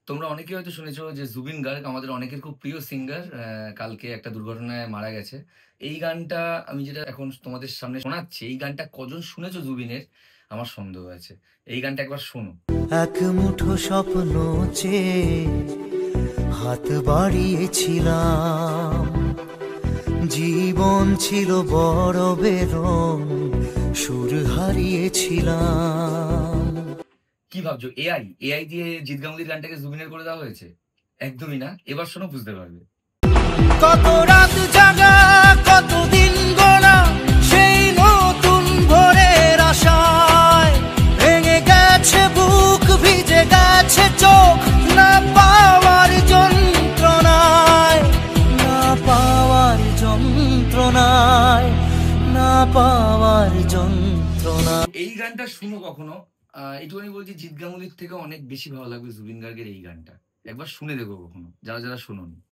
তোমরা অনেকেই হয়তো শুনেছো যে জুবিন গার্গ আমাদের অনেকের খুব প্রিয় সিঙ্গার কালকে একটা দুর্ঘটনায় মারা গেছে। এই গানটা আমি যেটা এখন তোমাদের সামনে শোনাচ্ছি, এই গানটা কজন শুনেছো জুবিনের? আমার সন্দেহ আছে। এই গানটা একবার শোনো। এক মুঠো স্বপ্ন চেয়ে হাত বাড়িয়েছিলাম, জীবন ছিল বড় বেরং, সুর হারিয়েছিলাম। কি ভাবছো এআই? এআই দিয়ে জিৎ গাঙ্গুলির গানটাকে জুবিনের করে দেওয়া হয়েছে? একদমই না। এবার শোনো বুঝতে পারবে। কত রাত জাগা, কত দিন গোনা, সেই নতুন ভোরের আশায় ভেঙে গেছে বুক, ভিজে গেছে চোখ, না পাওয়ার যন্ত্রণায়, না পাওয়ার যন্ত্রণায়, না পাওয়ার যন্ত্রণা। এই গানটা শুনো কখনো। এইটুকুনি বলছি, জিৎ গাঙ্গুলির থেকে অনেক বেশি ভালো লাগবে জুবিন গার্গের এই গানটা। একবার শুনে দেখো কখনো, যারা যারা শোনোনি।